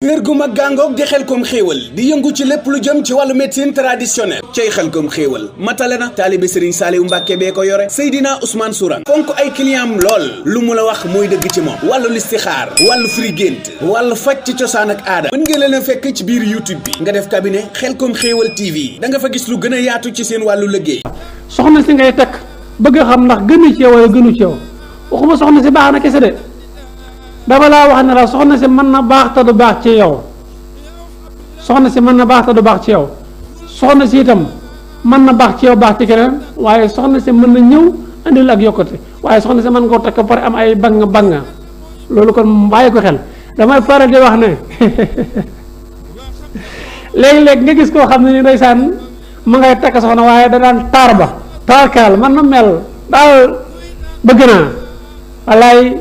wér gu mag gàngoog di Xelcom xéewal di yëngu ci lépp lu jëm ci wàllu médecine traditionnelle cay Xelcom xéewal matale na taalibe Serigne Saliou Mbacke bee ko yore Seydina Ousmane Sourang fonk ay client am lool lu mu la wax mooy dëgg ci moom wàllu listixaar wàllu firi gént wàllu faj ci cosaan ak aada mën nga leen a fekk ci biir YouTube bi nga def cabinet Xelcom xéewal TV da nga fa gis lu gën a yaatu ci seen wàllu liggéey. soxna si ngay takk bëgg a xam ndax gënu ci yow wala gënu ci yow waxuma soxna si baax na kese de dama laa wax ne la soxna si mën na baax te du baax ci yow soxna si mën na baax te du baax ci yow soxna si itam mën na baax ci yow baax ci keneen waaye soxna si mën na ñëw andil ak yokkute waaye soxna si mën nga ko takk pare am ay bang loolu kon bàyyi ko xel damay faral di wax ne léegi-léegi nga gis koo xam ne ni ndeysaan ma ngay takk soxna waaye da daan taar ba taarkaal man na mel daal bëgg naa wallaay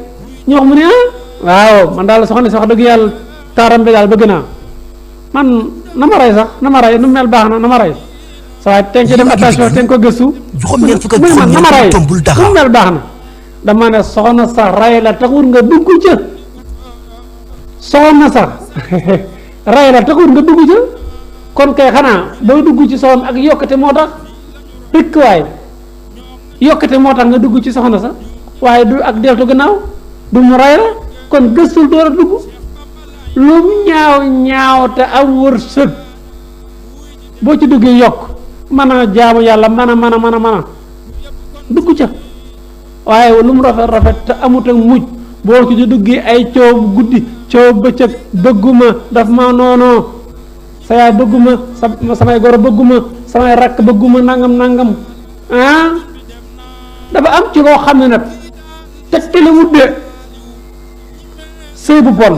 ñoo xam mu ne waaw man daal soxna si wax dëgg yàlla taaram bi daal bëgg naa man na ma rey sax na ma rey nu mel baax na ma rey sa waay ten ci def attention ten ko gëstu muy man na ma rey nu mel baax na dama ne soxna sax rey la taxul nga dugg ca soxna sax rey la taxul nga dugg ca kon kay xanaa booy dugg ci soxna ak yokkate moo tax rikk waay yokkate moo tax nga dugg ci soxna sax waaye du ak deltu gannaaw du mu rey la kon gëstul door a dugg lu ñaaw ñaaw te am wërsëg boo ci duggee yokk mën a jaamu yàlla mën a dugg ca waaye lu mu rafet te amut ak mujj boo ci duggee ay coow guddi coow bëccëg bëgguma daf ma noonoo sa yaay bëgguma samay goro bëgguma samay rakk bëgguma nangam dafa am ci loo xam ne nag tegtale wudde sëy bu bon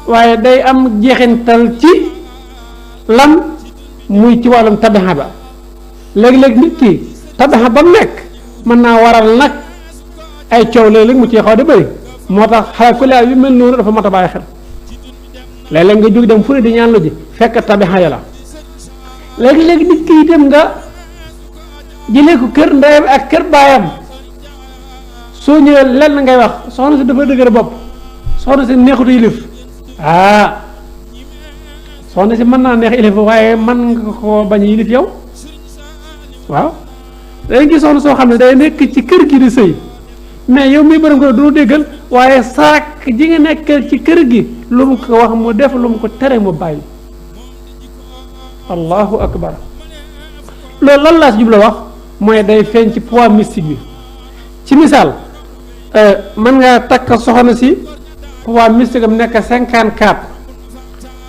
waaye day am jeexintal ci lan muy ci wàllum tabaxa ba léegi-léegi nit ki tabaxa ba mu nekk mën naa waral nag ay coow léeg-léeg mu ci xaw di bëri moo tax xale ku leer yu mel noonu dafa mat a bàyyi xel léeg-léeg nga jóg dem fu ne di ñaan lu ji fekk tabaxa ya la léegi-léegi nit ki itam nga jëlee ko kër ndeyam ak kër baayam soo ñëwee lenn ngay wax soxna si dafa dëgër bopp soxna si neexutu yilif soxna si mën naa neex yilif waaye mën nga koo bañ yilif yow waaw day gis soxna soo xam ne day nekk ci kër gi di sëy mais yow mii borom ko du déggal waaye sarak ji nga nekk ci kër gi lu mu ko wax mu def lu mu ko tere mu bàyyi allahu akbar loolu lan laa si jubla wax mooy day feeñ ci poids mystique bi ci misaal mën nga takk soxna si poids mystique am nekk 54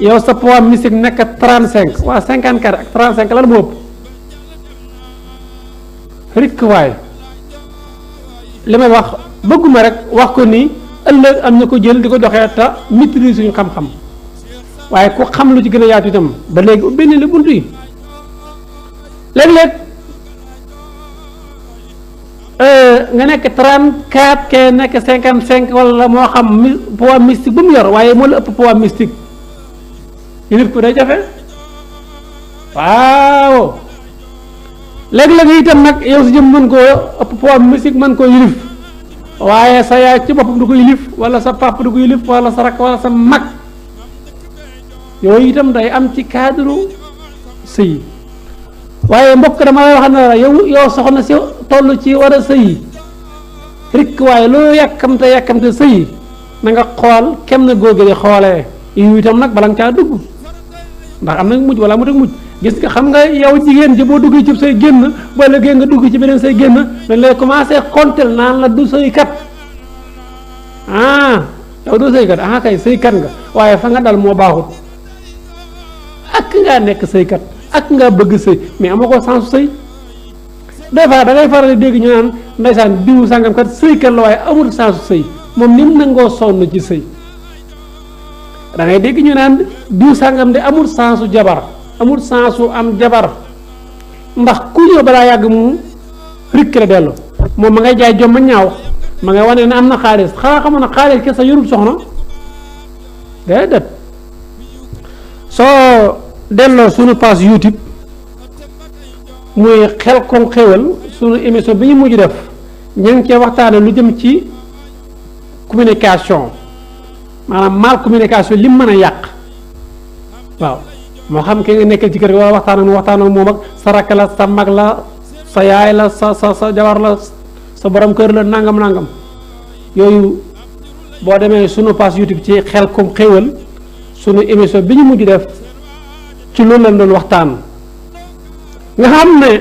yow sa poids mystique nekk 35 waa 54 ak 35 lan moo ëpp rikk waay li may wax bëgguma rek wax ko nii ëllëg am na ko jël di ko doxee te maîtrise suñu xam-xam waaye ku xam lu ci gën a yaatu itam ba léegi ubbi ni li bunt yi léeg-léeg nga nekk 34 ke nekk 55 wala moo xam poids mystique bu mu yor waaye moo la ëpp poids mystique yilif ko day jafe waaw léeg-léeg itam nag yow si jëm mën koo ëpp poids mystique mën koo yilif waaye sa yaay ci boppam du ko yilif wala sa papa du ko yilif wala sa rakk wala sa mag yooyu itam day am ci cadre sëy waaye mbokk dama lay wax ne la yow soxna si toll ci war a sëy rikk waaye loo yàkkamte sëy na nga xool kem na góor gi di xoolee yu itam nag bala nga caa dugg ndax am na mujj wala amut ak mujj gis nga xam nga yow jigéen ji boo duggee ci say génn boo léegi nga dugg ci beneen say génn dañ lay commencé compter naan la du sëykat yow du sëykat kay sëykat nga waaye fa nga dal moo baaxut ak ngaa nekk sëykat ak nga bëgg sëy mais ama ko sensu sëy des fois da ngay faral di dégg ñu naan ndeysaan diwu sàngam kat sëykat la waaye amul sensu sëy moom ni mu nangoo sonn ci sëy da ngay dégg ñu naan diw sàngam de amul sensu jabar amul sensu am jabar ndax ku ñëw balaa yàgg mu rikk la dellu moom ma ngay jaay jom ma ñaaw ma ngay wane ne am na xaalis xanaa xamoon na xaalis ke sa yorul soxna déedéet soo delloo suñu page YouTube muy Xelcom xéewal suñu émission bi ñu mujj def ñu ngi cee waxtaane lu jëm ci communication maanaam mal communication li mu mën a yàq waaw moo xam ki nga nekkal ci kër gi wala waxtaan ak moom ak sa rakk la sa mag la sa yaay la sa jabar la sa borom kër la nangam yooyu boo demee sunu page YouTube ci Xelcom Xéewal sunu émission bi ñu mujj def ci loolu lañ doon waxtaan nga xam ne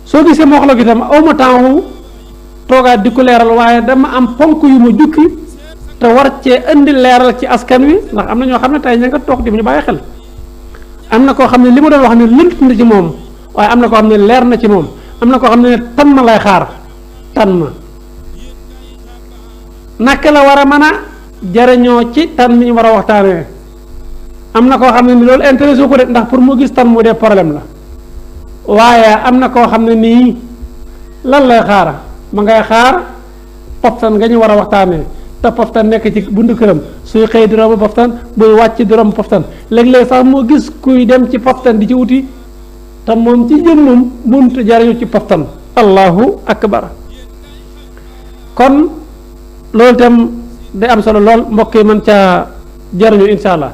soo gisee ma wax la ko itam awma temps wu toogaat di ko leeral waaye dama am ponk yu ma jukki te war cee indi leeral ci askan wi ndax am na ñoo xam ne tey ña nga toog di ñu bàyyi xel am na koo xam ne li ma doon wax ne lënt na ci moom waaye am na koo xam ne leer na ci moom am na koo xam ne tan ma lay xaar tan ma naka la war a mën a jariñoo ci tan mi ñu war a waxtaanee am na koo xam ne ni loolu intéressé ko de ndax pour mu gis tan mu dee problème la waaye am na koo xam ne nii lan lay xaar ma ngay xaar poftan nga ñu war a waxtaanee te poftan nekk ci buntu këram suy xëy di romb poftan buy wàcc di romb poftan léeg-léeg sax moo gis kuy dem ci poftan di ci wuti te moom ci jëmmam buntu jariñu ci poftan allahu akbar kon loolu itam day am solo lool mbokk yi mën caa jariñu insha allah.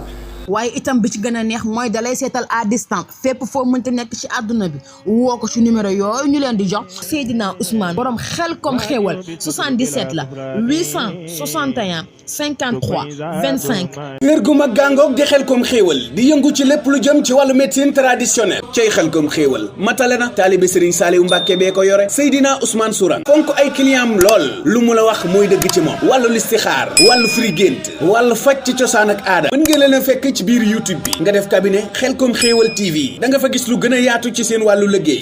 waaye itam bi ci gën a neex mooy dalay seetal à distance fépp foo mënti nekk ci àdduna bi woo ko ci numéro yooyu ñu leen di jox Seydina Ousmane borom Xelcom Xéewal 77 la 861 53 25. kër gu mag gàngoog di Xelcom Xéewal di yëngu ci lépp lu jëm ci wàllu médecine traditionnelle cay Xelcom Xéewal matale na taalibe Serigne Saliou Mbacke bee ko yore Seydina Ousmane Sourang fonk ay client am lool lu mu la wax mooy dëgg ci moom wàllu listixaar wàllu firi gént wàllu faj ci cosaan ak aada mën ngeen leen a fekk ci biir YouTube bi nga def cabinet Xelcom Xéewal TV da nga fa gis lu gën a yaatu ci seen wàllu liggéey